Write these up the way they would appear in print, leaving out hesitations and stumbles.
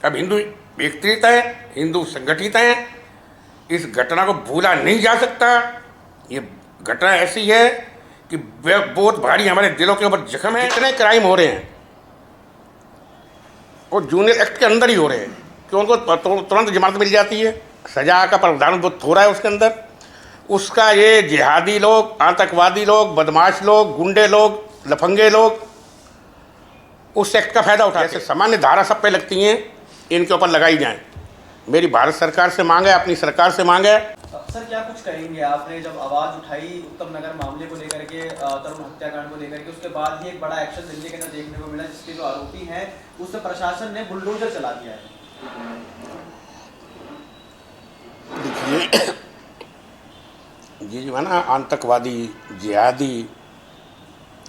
अब हिंदू एकत्रित है, हिंदू संगठित हैं, इस घटना को भूला नहीं जा सकता। ये घटना ऐसी है कि बहुत भारी हमारे दिलों के ऊपर जख्म है। इतने क्राइम हो रहे हैं और जूनियर एक्ट के अंदर ही हो रहे हैं कि उनको तुरंत जमानत मिल जाती है, सजा का प्रावधान बहुत हो रहा है उसके अंदर। उसका ये जिहादी लोग, आतंकवादी लोग, बदमाश लोग, गुंडे लोग, लफंगे लोग उस एक्ट का फायदा उठाते हैं। सामान्य धारा सब पे लगती हैं, इनके ऊपर लगाई जाए। मेरी भारत सरकार से मांग है, अपनी सरकार से मांग है। सर क्या कुछ कहेंगे, आपने जब आवाज उठाई उत्तम नगर मामले को लेकर के, तरुण हत्याकांड को लेकर के, उसके बाद ही एक बड़ा एक्शन दिल्ली के अंदर देखने को मिला जिसके जो आरोपी हैं उस पर प्रशासन ने बुलडोजर चला दिया है। देखिए, ये जो है ना आतंकवादी, जिहादी,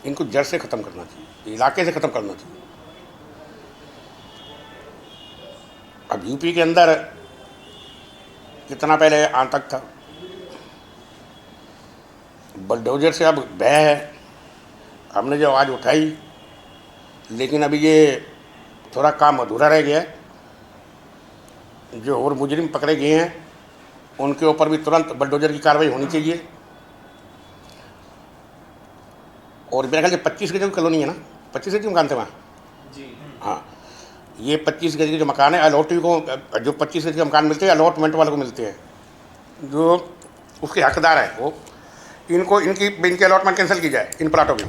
इनको जड़ से ख़त्म करना चाहिए, इलाके से ख़त्म करना चाहिए। अब यूपी के अंदर कितना पहले आतंक था, बुलडोजर से अब भय है। हमने जो आवाज़ उठाई, लेकिन अभी ये थोड़ा काम अधूरा रह गया है। जो और मुजरिम पकड़े गए हैं उनके ऊपर भी तुरंत बुलडोजर की कार्रवाई होनी चाहिए। और मेरे ख्याल से 25 गज की कॉलोनी है ना, 25 गज के मकान थे वहाँ जी। हाँ, ये 25 गज के जो मकान है अलॉटी को, जो 25 गज के मकान मिलते हैं अलॉटमेंट वालों को मिलते हैं, जो उसके हकदार है वो, इनको इनकी अलॉटमेंट कैंसिल की जाए इन प्लाटों की।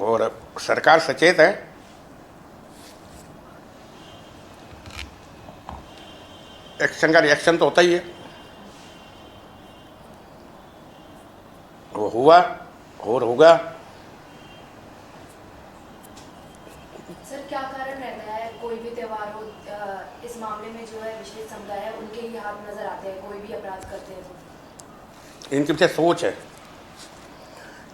और सरकार सचेत है, एक्शन का रिएक्शन तो होता ही है। वो हुआ और होगा। सर क्या कारण रहता है, कोई भी त्योहार हो इस मामले में जो है विशेष समुदाय है उनके ही हाथ नजर आते हैं, कोई भी अपराध करते हैं तो? इनके पीछे सोच है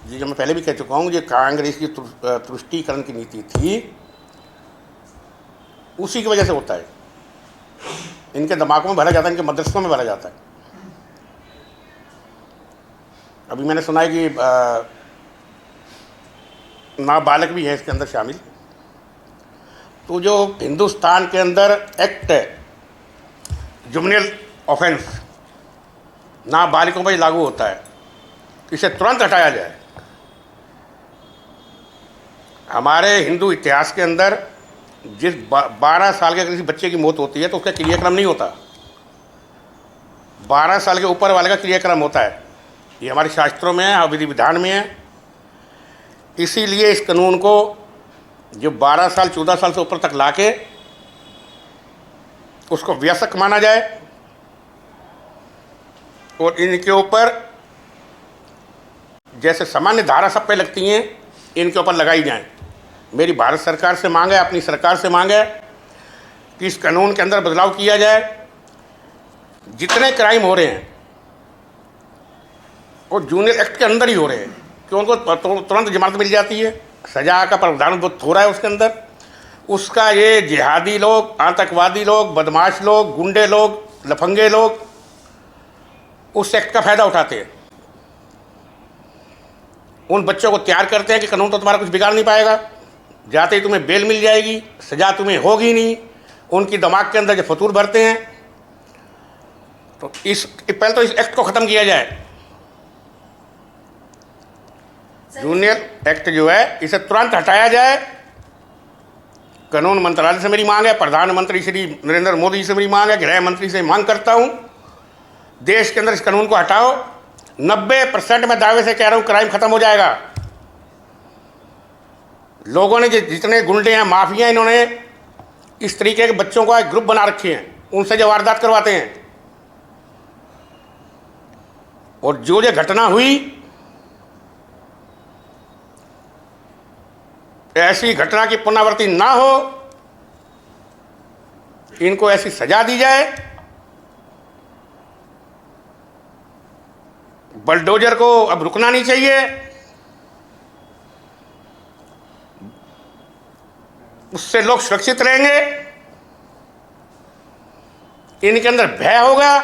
जी, जो मैं पहले भी कह चुका हूँ, ये कांग्रेस की तुष्टीकरण की नीति थी, उसी की वजह से होता है। इनके दिमागों में भरा जाता है, इनके मदरसों में भरा जाता है। अभी मैंने सुना है कि नाबालग भी है इसके अंदर शामिल। तो जो हिंदुस्तान के अंदर एक्ट है जुवेनिल ऑफेंस, नाबालिगों पर लागू होता है, इसे तुरंत हटाया जाए। हमारे हिंदू इतिहास के अंदर जिस 12 साल के किसी बच्चे की मौत होती है तो उसका क्रियाक्रम नहीं होता, 12 साल के ऊपर वाले का क्रियाक्रम होता है। ये हमारे शास्त्रों में है, विधि विधान में है। इसीलिए इस कानून को जो 12 साल 14 साल से ऊपर तक लाके उसको व्यसक माना जाए और इनके ऊपर जैसे सामान्य धारा सब पे लगती हैं इनके ऊपर लगाई जाए। मेरी भारत सरकार से मांग है, अपनी सरकार से मांग है कि इस कानून के अंदर बदलाव किया जाए। जितने क्राइम हो रहे हैं और जूनियर एक्ट के अंदर ही हो रहे हैं कि उनको तुरंत जमानत मिल जाती है, सजा का प्रावधान बहुत हो रहा है उसके अंदर। उसका ये जिहादी लोग, आतंकवादी लोग, बदमाश लोग, गुंडे लोग, लफंगे लोग उस एक्ट का फायदा उठाते हैं। उन बच्चों को तैयार करते हैं कि कानून तो तुम्हारा कुछ बिगाड़ नहीं पाएगा, जाते ही तुम्हें बेल मिल जाएगी, सजा तुम्हें होगी नहीं। उनकी दिमाग के अंदर जो फतूर भरते हैं, तो पहले तो इस एक्ट को ख़त्म किया जाए। जूनियर एक्ट जो है इसे तुरंत हटाया जाए। कानून मंत्रालय से मेरी मांग है, प्रधानमंत्री श्री नरेंद्र मोदी से मेरी मांग है, गृह मंत्री से मांग करता हूँ, देश के अंदर इस कानून को हटाओ। 90% मैं दावे से कह रहा हूँ क्राइम खत्म हो जाएगा। लोगों ने जितने गुंडे हैं, माफिया, इन्होंने इस तरीके के बच्चों का एक ग्रुप बना रखे हैं, उनसे जो वारदात करवाते हैं। और जो ये घटना हुई, ऐसी घटना की पुनरावृत्ति ना हो, इनको ऐसी सजा दी जाए। बुलडोजर को अब रुकना नहीं चाहिए, उससे लोग सुरक्षित रहेंगे, इनके अंदर भय होगा।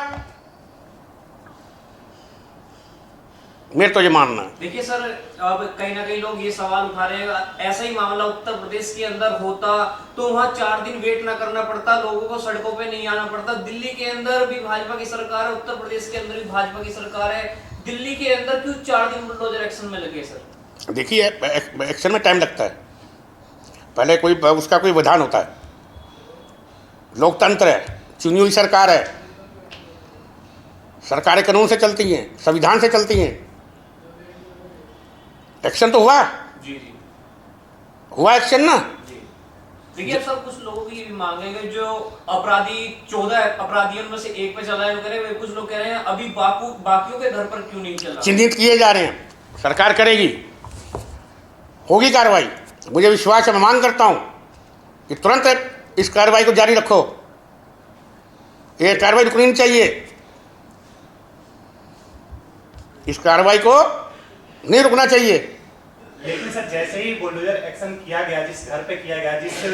मेरे तो ये मानना है। देखिए सर, अब कहीं ना कहीं लोग ये सवाल उठा रहे हैं, ऐसा ही मामला उत्तर प्रदेश के अंदर होता तो वहाँ 4 दिन वेट ना करना पड़ता, लोगों को सड़कों पे नहीं आना पड़ता। दिल्ली के अंदर भी भाजपा की सरकार है, उत्तर प्रदेश के अंदर भी भाजपा की सरकार है, दिल्ली के अंदर क्यों 4 दिन बुलडोजर एक्शन में लगे सर? देखिए, एक्शन में टाइम लगता है, पहले कोई उसका कोई विधान होता है, लोकतंत्र है, चुनी हुई सरकार है, सरकारें कानून से चलती हैं, संविधान से चलती हैं। एक्शन तो हुआ, जी जी हुआ एक्शन ना। जी। देखिए अब सब कुछ लोगों की ये भी मांग है कि जो अपराधी 14 अपराधियों में से एक पे चला है, वो कह रहे हैं, कुछ लोग कह रहे हैं अभी बाकियों के घर पर क्यों नहीं चला? चिन्हित किए जा रहे हैं, सरकार करेगी, होगी कार्रवाई। मुझे विश्वास है, मैं मांग करता हूं कि तुरंत इस कार्रवाई को जारी रखो, ये कार्रवाई रुकनी नहीं चाहिए, इस कार्रवाई को नहीं रुकना चाहिए। लेकिन सर, जैसे ही बुलडोजर एक्शन किया गया, जिस घर पे किया गया, जिस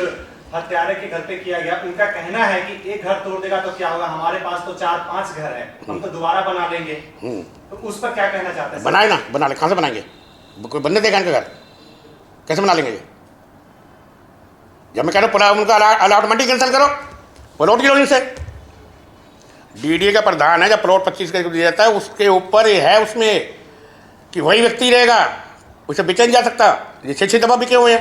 हत्यारे के घर पे किया गया, उनका कहना है कि एक घर तोड़ देगा तो क्या होगा, हमारे पास तो 4-5 घर है, हम तो दोबारा बना लेंगे। तो उस पर क्या कहना चाहते हैं? बनाए ना, बना ले, कहाँ से बनाएंगे? कोई बनने देगा इनका घर? कैसे बना लेंगे? जब मैं कह रहा हूँ उनका अलॉटमेंट ही कैंसिल करो, प्लॉट गिरो इनसे। डीडीए का प्रधान है, जब प्लॉट 25 का दिया जाता है, उसके ऊपर ये है उसमें कि वही व्यक्ति रहेगा, उसे बेचा नहीं जा सकता। ये 6 दफा बिके हुए हैं।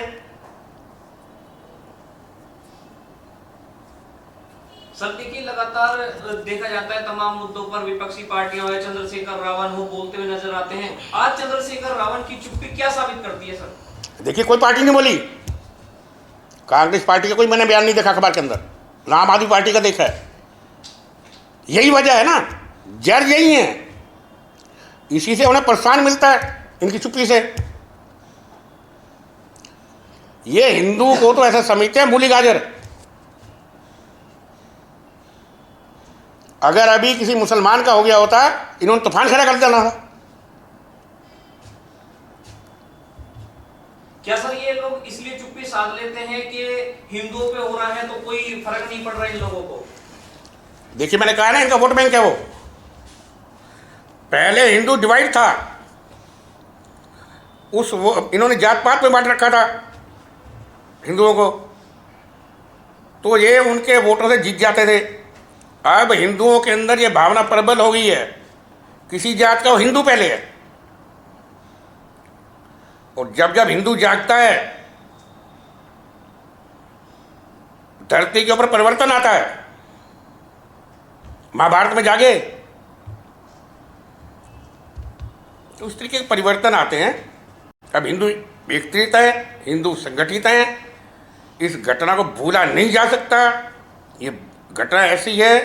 सर देखिए, लगातार देखा जाता है तमाम मुद्दों पर विपक्षी पार्टियां हो, चंद्रशेखर रावण हो, बोलते हुए नजर आते हैं। आज चंद्रशेखर रावण की चुप्पी क्या साबित करती है सर? देखिए, कोई पार्टी नहीं बोली, कांग्रेस पार्टी का कोई मैंने बयान नहीं देखा अखबार के अंदर, ना आम आदमी पार्टी का देखा है। यही वजह है ना, जड़ यही है, इसी से उन्हें प्रोत्साहन मिलता है, इनकी चुप्पी से। ये हिंदू को तो ऐसा समझते हैं मूली गाजर। अगर अभी किसी मुसलमान का हो गया होता, इन्होंने तूफान खड़ा कर देना था। क्या सर ये लोग इसलिए चुप्पी साध लेते हैं कि हिंदुओं पे हो रहा है तो कोई फर्क नहीं पड़ रहा इन लोगों को? देखिए, मैंने कहा ना, इनका वोट बैंक है वो। पहले हिंदू डिवाइड था, इन्होंने जात पात में बांट रखा था हिंदुओं को, तो ये उनके वोटों से जीत जाते थे। अब हिंदुओं के अंदर ये भावना प्रबल हो गई है, किसी जात का वो हिंदू पहले है, और जब जब हिंदू जागता है, धरती के ऊपर परिवर्तन आता है। महाभारत में जागे तो उस तरीके के परिवर्तन आते हैं। अब हिंदू एकत्रित है, हिंदू संगठित है, इस घटना को भूला नहीं जा सकता। ये घटना ऐसी है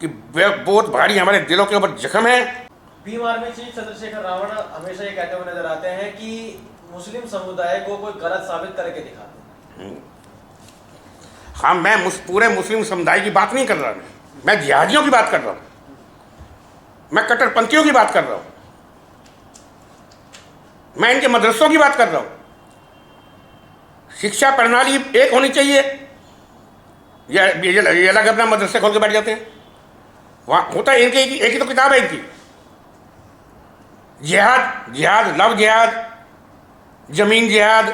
कि बहुत भारी हमारे दिलों के ऊपर जख्म है। भीम आर्मी चीफ चंद्रशेखर रावण हमेशा ये कहते हुए नजर आते हैं कि मुस्लिम समुदाय को कोई गलत साबित करके दिखाते हैं। हाँ, मैं पूरे मुस्लिम समुदाय की बात नहीं कर रहा, मैं जिहादियों की बात कर रहा हूँ, मैं कट्टरपंथियों की बात कर रहा हूँ, मैं इनके मदरसों की बात कर रहा हूँ। शिक्षा प्रणाली एक होनी चाहिए, ये अलग अपना मदरसे खोल के बैठ जाते हैं। वहाँ होता है इनके एक ही तो किताब है इनकी, जिहाद, जिहाद, लव जिहाद, जमीन जिहाद,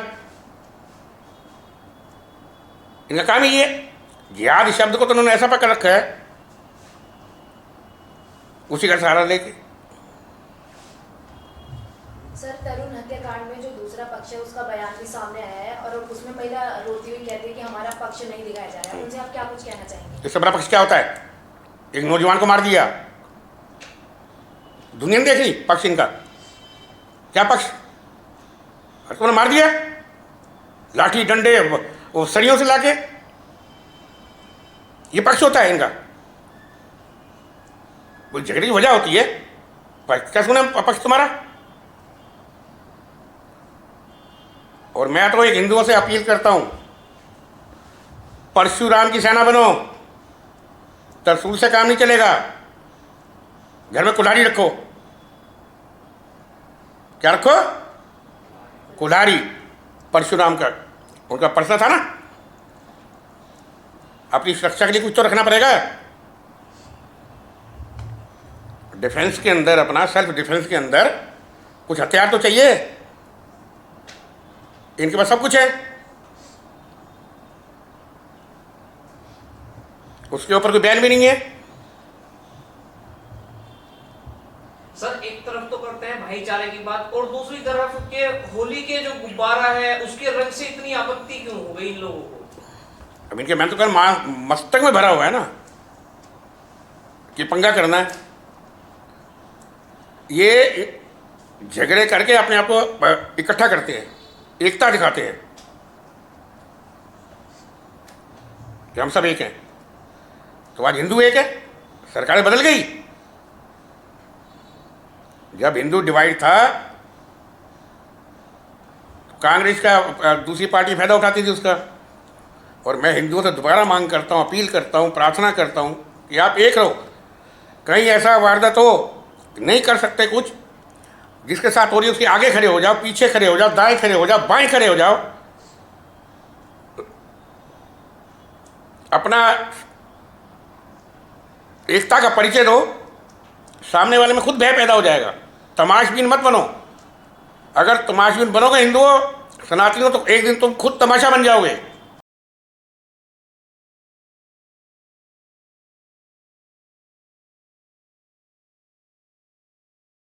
इनका काम ही ये। जिहाद शब्द को तो उन्होंने ऐसा पकड़ रखा है, उसी का सहारा लेके। सर, तरुण हत्याकांड में जो दूसरा पक्ष है उसका बयान भी सामने आया है और उसमें महिला रोती हुई कहती है कि हमारा पक्ष नहीं दिखाया जा रहा है। उनसे आप क्या कुछ कहना चाहेंगे? इससे बड़ा पक्ष क्या होता है? एक नौजवान को मार दिया, दुनिया ने देख ली पक्ष इनका क्या पक्ष, तुमने मार दिया लाठी डंडे वो सरियों से लाके, ये पक्ष होता है इनका। कोई झगड़े की वजह होती है, क्या सुना पक्ष तुम्हारा? और मैं तो एक हिंदुओं से अपील करता हूं, परशुराम की सेना बनो, तरसूल से काम नहीं चलेगा। घर में कुल्हाड़ी रखो, क्या रखो? कुल्हाड़ी, परशुराम का उनका प्रश्न था ना, अपनी सुरक्षा के लिए कुछ तो रखना पड़ेगा। डिफेंस के अंदर, अपना सेल्फ डिफेंस के अंदर कुछ हथियार तो चाहिए, इनके पास सब कुछ है, उसके ऊपर कोई बयान भी नहीं है। सर एक तरफ तो करते हैं भाईचारे की बात, और दूसरी तरफ के होली के जो गुब्बारा है उसके रंग से इतनी आपत्ति क्यों हो गई इन लोगों को? अब इनके मैं तो कल मस्तक में भरा हुआ है ना कि पंगा करना है, ये झगड़े करके अपने आप को इकट्ठा करते हैं, एकता दिखाते हैं कि हम सब एक हैं। तो आज हिंदू एक है, सरकारें बदल गई। जब हिंदू डिवाइड था तो कांग्रेस का दूसरी पार्टी फायदा उठाती थी उसका। और मैं हिंदुओं से दोबारा मांग करता हूँ, अपील करता हूँ, प्रार्थना करता हूँ कि आप एक रहो। कहीं ऐसा वारदात हो, नहीं कर सकते कुछ, जिसके साथ हो रही है उसके आगे खड़े हो जाओ, पीछे खड़े हो जाओ, दाएं खड़े हो जाओ, बाएं खड़े हो जाओ, अपना एकता का परिचय दो। सामने वाले में खुद भय पैदा हो जाएगा। तमाशबीन मत बनो। अगर तमाशबीन बनोगे हिंदुओं, सनातनियों, तो एक दिन तुम खुद तमाशा बन जाओगे।